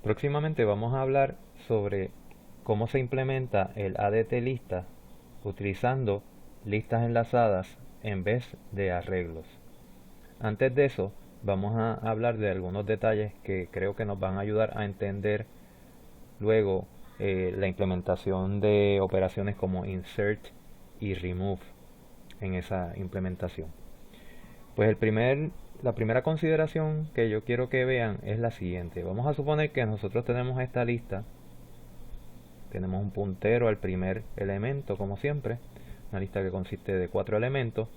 Próximamente vamos a hablar sobre cómo se implementa el ADT lista utilizando listas enlazadas en vez de arreglos. Antes de eso, vamos a hablar de algunos detalles que creo que nos van a ayudar a entender luego la implementación de operaciones como insert y remove en esa implementación. Pues la primera consideración que yo quiero que vean es la siguiente. Vamos a suponer que nosotros tenemos esta lista, tenemos un puntero al primer elemento como siempre, una lista que consiste de 4 elementos,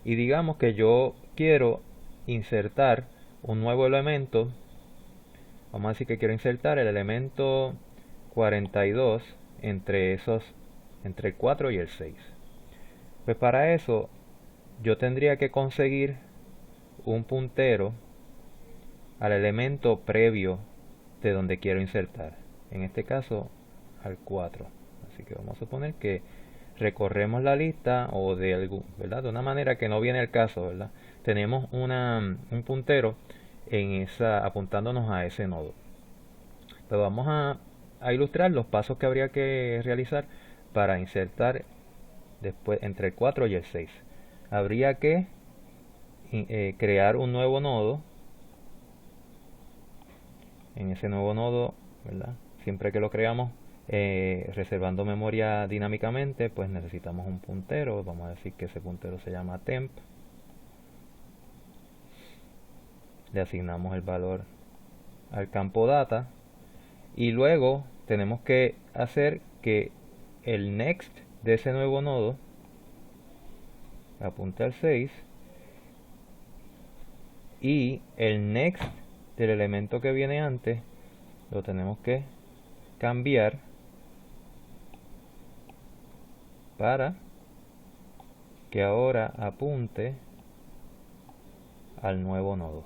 y digamos que yo quiero insertar un nuevo elemento. Vamos a decir que quiero insertar el elemento 42 entre el 4 y el 6. Pues para eso yo tendría que conseguir un puntero al elemento previo de donde quiero insertar, en este caso al 4. Así que vamos a suponer que recorremos la lista o ¿verdad? De una manera que no viene el caso, ¿verdad? Tenemos un puntero apuntándonos a ese nodo. Pues vamos a ilustrar los pasos que habría que realizar para insertar después entre el 4 y el 6. Habría que crear un nuevo nodo. En ese nuevo nodo, ¿verdad? Siempre que lo creamos reservando memoria dinámicamente, pues necesitamos un puntero. Vamos a decir que ese puntero se llama temp. Le asignamos el valor al campo data y luego tenemos que hacer que el next de ese nuevo nodo apunte al 6 y el next del elemento que viene antes lo tenemos que cambiar para que ahora apunte al nuevo nodo.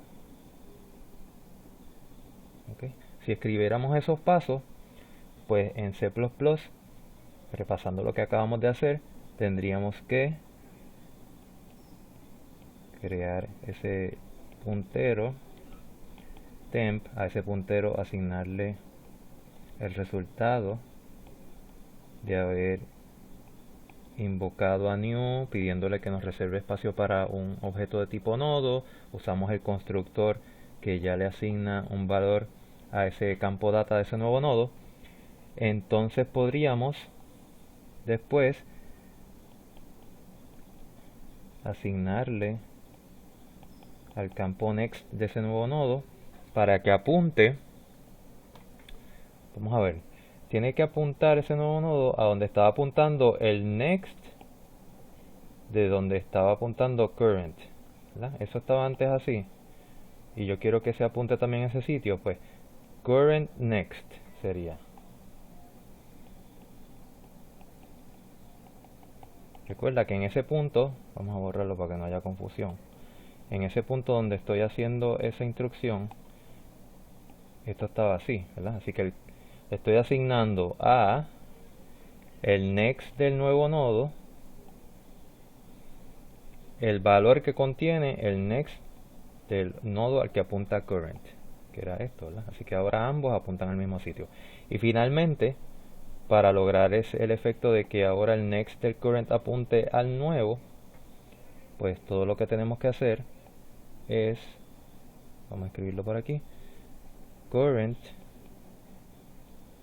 ¿Okay? Si escribiéramos esos pasos, pues en C++, repasando lo que acabamos de hacer, tendríamos que crear ese puntero temp, a ese puntero asignarle el resultado de haber invocado a new pidiéndole que nos reserve espacio para un objeto de tipo nodo. Usamos el constructor que ya le asigna un valor a ese campo data de ese nuevo nodo. Entonces podríamos después asignarle al campo next de ese nuevo nodo para que apunte. Vamos a ver, tiene que apuntar ese nuevo nodo a donde estaba apuntando el next de donde estaba apuntando current, ¿verdad? Eso estaba antes así y yo quiero que se apunte también a ese sitio, pues current next sería. Recuerda que en ese punto, vamos a borrarlo para que no haya confusión, en ese punto donde estoy haciendo esa instrucción, esto estaba así, ¿verdad? Así que le estoy asignando a el next del nuevo nodo el valor que contiene el next del nodo al que apunta current, que era esto, ¿verdad? Así que ahora ambos apuntan al mismo sitio. Y finalmente, para lograr el efecto de que ahora el next del current apunte al nuevo, pues todo lo que tenemos que hacer es, vamos a escribirlo por aquí, current,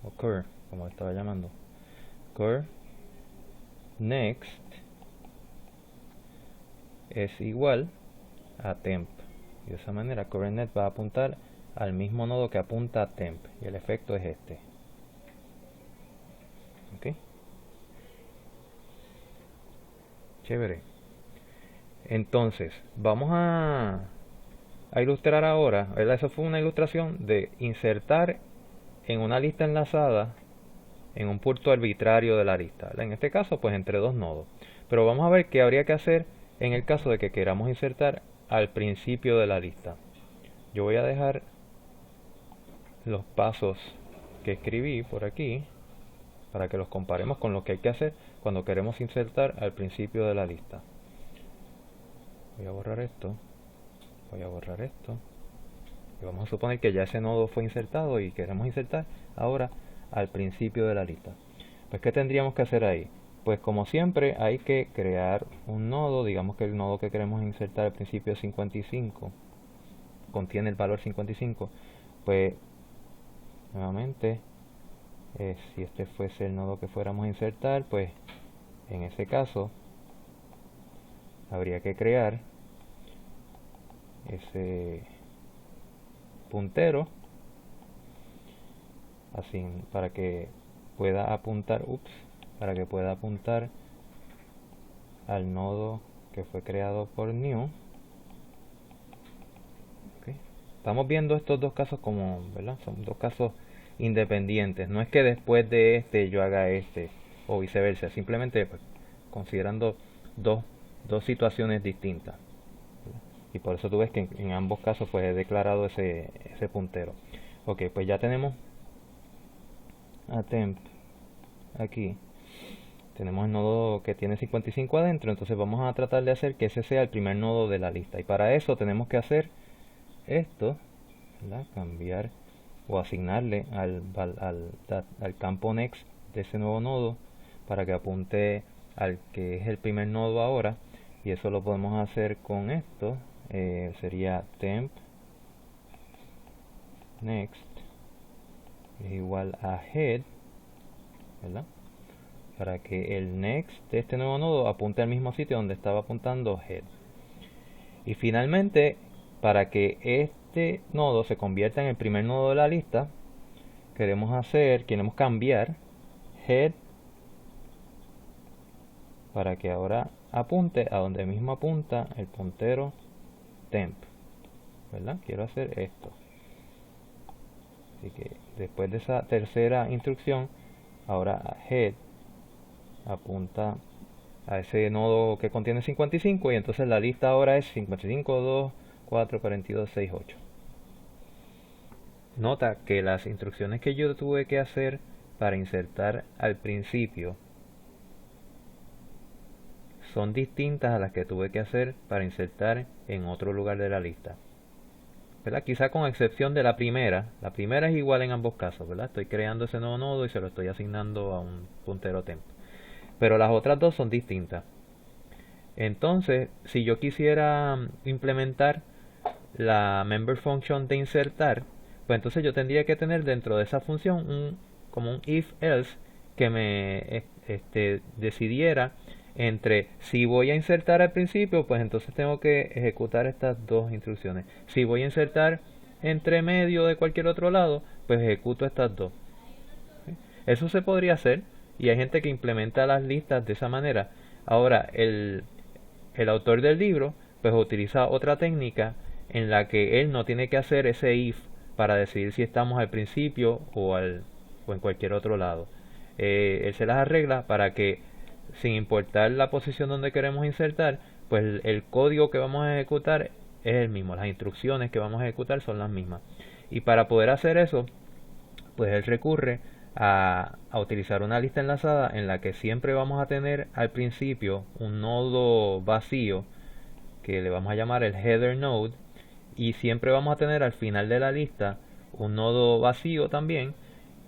o cur, como estaba llamando, cur next es igual a temp. Y de esa manera currentNet va a apuntar al mismo nodo que apunta a temp. Y el efecto es este. ¿Ok? Chévere. Entonces, vamos a ilustrar ahora, ¿verdad? Eso fue una ilustración de insertar en una lista enlazada en un punto arbitrario de la lista, ¿verdad? En este caso, pues entre dos nodos. Pero vamos a ver qué habría que hacer en el caso de que queramos insertar al principio de la lista. Yo voy a dejar los pasos que escribí por aquí para que los comparemos con lo que hay que hacer cuando queremos insertar al principio de la lista. Voy a borrar esto, voy a borrar esto, Y vamos a suponer que ya ese nodo fue insertado y queremos insertar ahora al principio de la lista. Pues ¿qué tendríamos que hacer ahí? Pues como siempre hay que crear un nodo. Digamos que el nodo que queremos insertar al principio es 55, contiene el valor 55. Pues nuevamente, si este fuese el nodo que fuéramos a insertar, pues en ese caso habría que crear ese puntero así para que pueda apuntar al nodo que fue creado por new. Okay. Estamos viendo estos dos casos como, ¿verdad? Son dos casos independientes. No es que después de este yo haga este o viceversa, simplemente pues, considerando dos situaciones distintas. Y por eso tú ves que en ambos casos pues he declarado ese puntero. Ok, pues ya tenemos a temp aquí. Tenemos el nodo que tiene 55 adentro, entonces vamos a tratar de hacer que ese sea el primer nodo de la lista. Y para eso tenemos que hacer esto, ¿verdad? Cambiar o asignarle al campo next de ese nuevo nodo para que apunte al que es el primer nodo ahora. Y eso lo podemos hacer con esto. Sería temp next es igual a head, ¿verdad? Para que el next de este nuevo nodo apunte al mismo sitio donde estaba apuntando head. Y finalmente, para que este nodo se convierta en el primer nodo de la lista, queremos cambiar head para que ahora apunte a donde mismo apunta el puntero temp, ¿verdad? Quiero hacer esto. Así que después de esa tercera instrucción, ahora head apunta a ese nodo que contiene 55 y entonces la lista ahora es 55, 2, 4, 42, 6, 8. Nota que las instrucciones que yo tuve que hacer para insertar al principio son distintas a las que tuve que hacer para insertar en otro lugar de la lista, ¿verdad? Quizá con excepción de la primera es igual en ambos casos, ¿verdad? Estoy creando ese nuevo nodo y se lo estoy asignando a un puntero temp, pero las otras dos son distintas. Entonces, si yo quisiera implementar la member function de insertar, pues entonces yo tendría que tener dentro de esa función como un if else que me decidiera entre si voy a insertar al principio, pues entonces tengo que ejecutar estas dos instrucciones. Si voy a insertar entre medio de cualquier otro lado, pues ejecuto estas dos. ¿Sí? Eso se podría hacer y hay gente que implementa las listas de esa manera. Ahora, el autor del libro pues utiliza otra técnica en la que él no tiene que hacer ese if para decidir si estamos al principio o en cualquier otro lado. Él se las arregla para que sin importar la posición donde queremos insertar, pues el código que vamos a ejecutar es el mismo, las instrucciones que vamos a ejecutar son las mismas. Y para poder hacer eso, pues él recurre a utilizar una lista enlazada en la que siempre vamos a tener al principio un nodo vacío que le vamos a llamar el header node, y siempre vamos a tener al final de la lista un nodo vacío también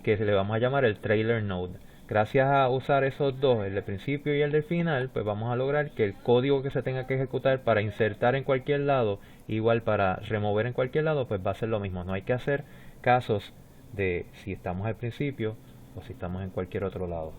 que se le vamos a llamar el trailer node. Gracias a usar esos dos, el del principio y el del final, pues vamos a lograr que el código que se tenga que ejecutar para insertar en cualquier lado, igual para remover en cualquier lado, pues va a ser lo mismo. No hay que hacer casos de si estamos al principio o si estamos en cualquier otro lado.